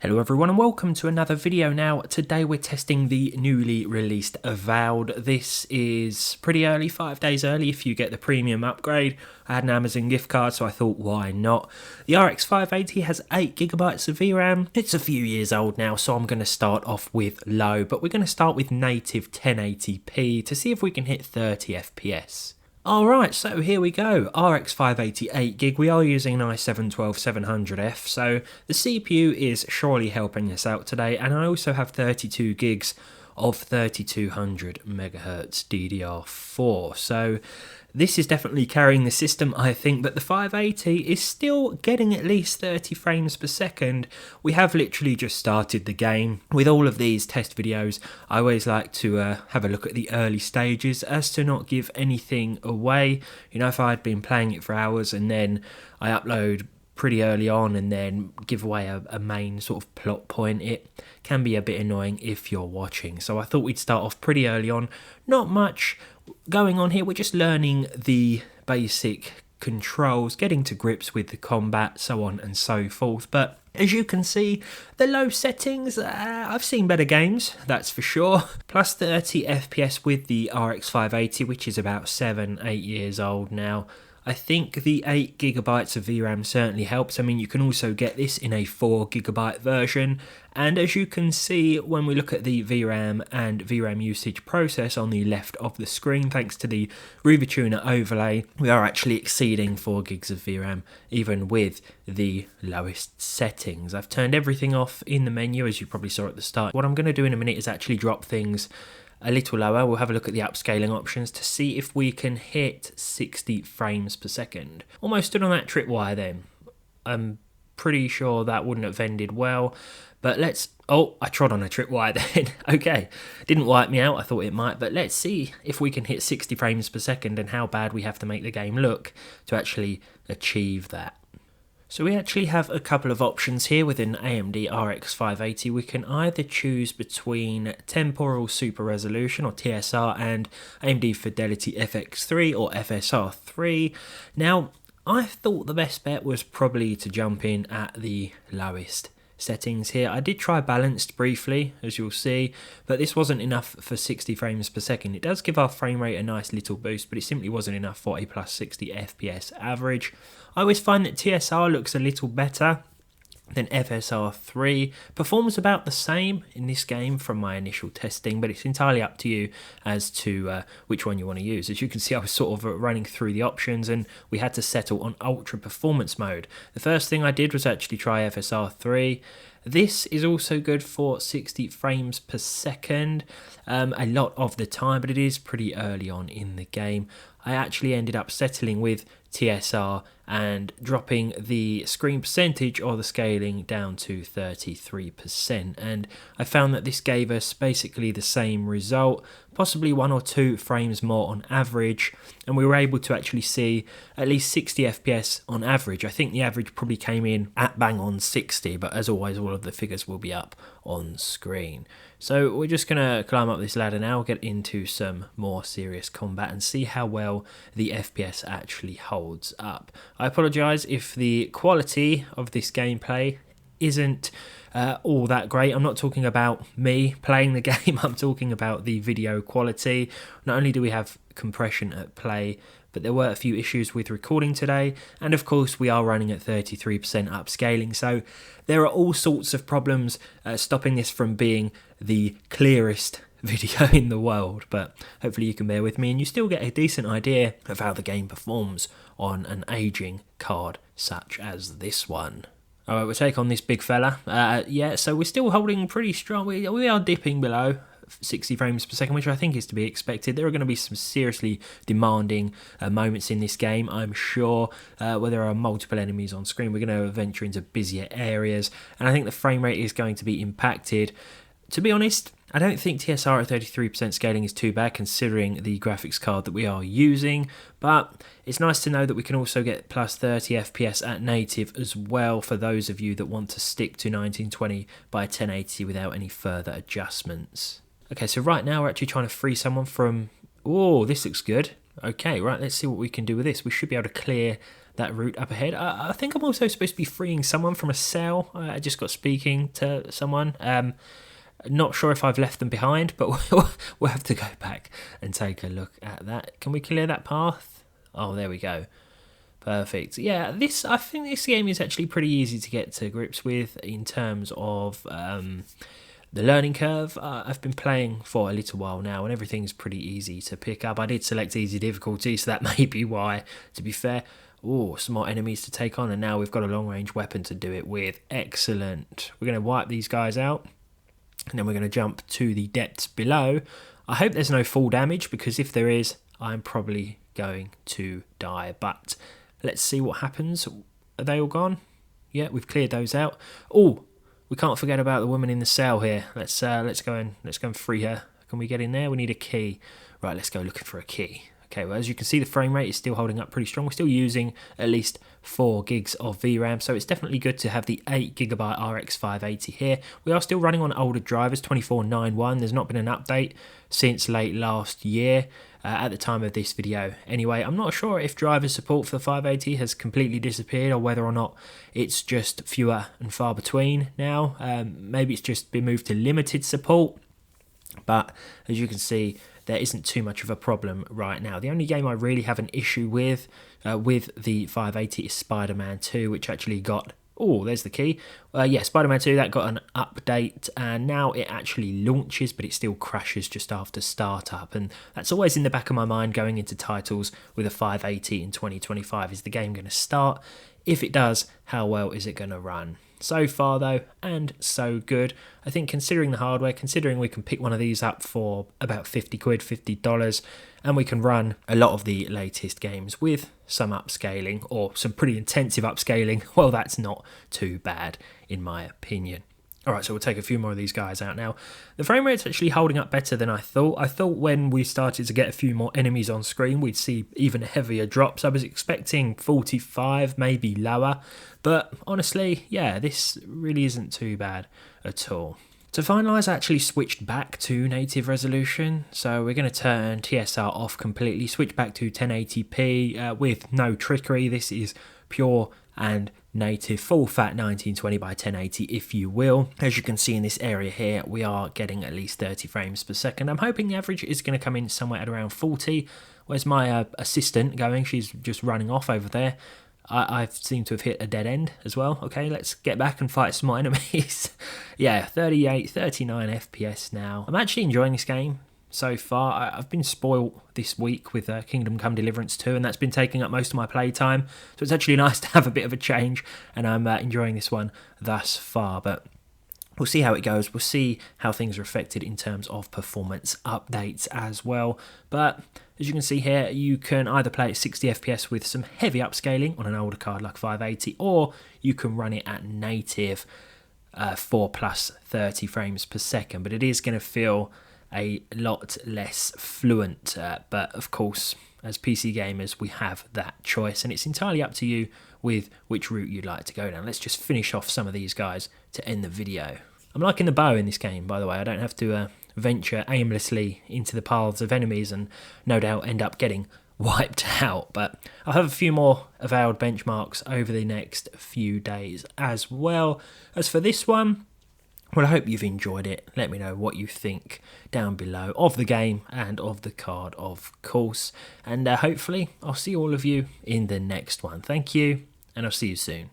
Hello everyone and welcome to another video. Now today we're testing the newly released Avowed. This is pretty early, 5 days early if you get the premium upgrade. I had an Amazon gift card so I thought why not. The RX 580 has 8GB of VRAM. It's a few years old now so I'm going to start off with low, but we're going to start with native 1080p to see if we can hit 30 FPS. Alright, so here we go, RX 580 8GB, we are using an i7-12700F, so the CPU is surely helping us out today, and I also have 32 gigs of 3200 MHz DDR4, so this is definitely carrying the system, I think, but the 580 is still getting at least 30 frames per second. We have literally just started the game. With all of these test videos, I always like to have a look at the early stages as to not give anything away. You know, if I had been playing it for hours and then I upload pretty early on and then give away a main sort of plot point, it can be a bit annoying if you're watching. So I thought we'd start off pretty early on. Not much going on here, we're just learning the basic controls, getting to grips with the combat, so on and so forth. But as you can see, the low settings, I've seen better games, that's for sure. Plus 30 FPS with the RX 580, which is about 7-8 years old now. I think the 8GB of VRAM certainly helps. I mean, you can also get this in a 4GB version, and as you can see when we look at the VRAM and VRAM usage process on the left of the screen, thanks to the RubyTuner overlay, we are actually exceeding 4 gigs of VRAM even with the lowest settings. I've turned everything off in the menu, as you probably saw at the start. What I'm going to do in a minute is actually drop things a little lower. We'll have a look at the upscaling options to see if we can hit 60 frames per second. Almost stood on that tripwire then. I'm pretty sure that wouldn't have ended well, but let's... Oh, I trod on a tripwire then. Okay, didn't wipe me out, I thought it might, but let's see if we can hit 60 frames per second and how bad we have to make the game look to actually achieve that. So we actually have a couple of options here within AMD RX 580. We can either choose between Temporal Super Resolution or TSR and AMD Fidelity FX3 or FSR3. Now, I thought the best bet was probably to jump in at the lowest settings here. I did try balanced briefly, as you'll see, but this wasn't enough for 60 frames per second. It does give our frame rate a nice little boost, but it simply wasn't enough for a plus 60 FPS average. I always find that TSR looks a little better than FSR3, performs about the same in this game from my initial testing, but it's entirely up to you as to which one you want to use. As you can see, I was sort of running through the options and we had to settle on ultra performance mode. The first thing I did was actually try FSR3. This is also good for 60 frames per second a lot of the time, but it is pretty early on in the game. I actually ended up settling with TSR and dropping the screen percentage or the scaling down to 33%, and I found that this gave us basically the same result, possibly 1 or 2 frames more on average, and we were able to actually see at least 60 FPS on average. I think the average probably came in at bang on 60, but as always all of the figures will be up on screen. So we're just going to climb up this ladder now, get into some more serious combat and see how well the FPS actually holds up. I apologise if the quality of this gameplay isn't all that great. I'm not talking about me playing the game, I'm talking about the video quality. Not only do we have compression at play, but there were a few issues with recording today, and of course we are running at 33% upscaling, so there are all sorts of problems stopping this from being the clearest video in the world, but hopefully you can bear with me and you still get a decent idea of how the game performs on an aging card such as this one. Alright, we'll take on this big fella. Yeah, so we're still holding pretty strong. We are dipping below 60 frames per second, which I think is to be expected. There are going to be some seriously demanding moments in this game, I'm sure, where there are multiple enemies on screen. We're going to venture into busier areas, and I think the frame rate is going to be impacted. To be honest, I don't think TSR at 33% scaling is too bad considering the graphics card that we are using, but it's nice to know that we can also get plus 30 FPS at native as well for those of you that want to stick to 1920 by 1080 without any further adjustments. Okay, so right now we're actually trying to free someone from... Oh, this looks good. Okay, right, let's see what we can do with this. We should be able to clear that route up ahead. I think I'm also supposed to be freeing someone from a cell. I just got speaking to someone. Not sure if I've left them behind, but we'll have to go back and take a look at that. Can we clear that path? Oh, there we go. Perfect. Yeah, I think this game is actually pretty easy to get to grips with in terms of the learning curve. I've been playing for a little while now, and everything's pretty easy to pick up. I did select easy difficulty, so that may be why, to be fair. Oh, some more enemies to take on, and now we've got a long-range weapon to do it with. Excellent. We're going to wipe these guys out, and then we're going to jump to the depths below. I hope there's no fall damage, because if there is, I'm probably going to die. But let's see what happens. Are they all gone? Yeah, we've cleared those out. Oh, we can't forget about the woman in the cell here. Let's go and free her. Can we get in there? We need a key. Right, let's go looking for a key. Okay, well, as you can see, the frame rate is still holding up pretty strong. We're still using at least 4 gigs of VRAM, so it's definitely good to have the 8GB RX 580 here. We are still running on older drivers, 2491. There's not been an update since late last year at the time of this video. Anyway, I'm not sure if driver support for the 580 has completely disappeared or whether or not it's just fewer and far between now. Maybe it's just been moved to limited support, but as you can see, there isn't too much of a problem right now. The only game I really have an issue with the 580 is Spider-Man 2, which actually got... Oh, there's the key. Yeah, Spider-Man 2, that got an update, and now it actually launches, but it still crashes just after startup. And that's always in the back of my mind going into titles with a 580 in 2025. Is the game going to start? If it does, how well is it going to run? So far though, and so good. I think considering the hardware, considering we can pick one of these up for about 50 quid, $50, and we can run a lot of the latest games with some upscaling, or some pretty intensive upscaling, well, that's not too bad in my opinion. Alright, so we'll take a few more of these guys out now. The frame rate's actually holding up better than I thought. I thought when we started to get a few more enemies on screen, we'd see even heavier drops. I was expecting 45, maybe lower. But honestly, yeah, this really isn't too bad at all. To finalise, I actually switched back to native resolution. So we're going to turn TSR off completely, switch back to 1080p with no trickery. This is pure and native full fat 1920 by 1080 if you will. As you can see in this area here, we are getting at least 30 frames per second. I'm hoping the average is going to come in somewhere at around 40. Where's my assistant going? She's just running off over there. I seem to have hit a dead end as well. Okay, let's get back and fight some more enemies. Yeah, 38, 39 FPS now. I'm actually enjoying this game so far. I've been spoiled this week with Kingdom Come Deliverance 2, and that's been taking up most of my playtime. So it's actually nice to have a bit of a change, and I'm enjoying this one thus far. But we'll see how it goes. We'll see how things are affected in terms of performance updates as well. But as you can see here, you can either play at 60 FPS with some heavy upscaling on an older card like 580, or you can run it at native 4 plus 30 frames per second. But it is going to feel a lot less fluent. But of course, as PC gamers, we have that choice, and it's entirely up to you with which route you'd like to go down. Let's just finish off some of these guys to end the video. I'm liking the bow in this game, by the way. I don't have to venture aimlessly into the paths of enemies and no doubt end up getting wiped out. But I'll have a few more Avowed benchmarks over the next few days as well. As for this one, well, I hope you've enjoyed it. Let me know what you think down below of the game and of the card, of course. And hopefully I'll see all of you in the next one. Thank you, and I'll see you soon.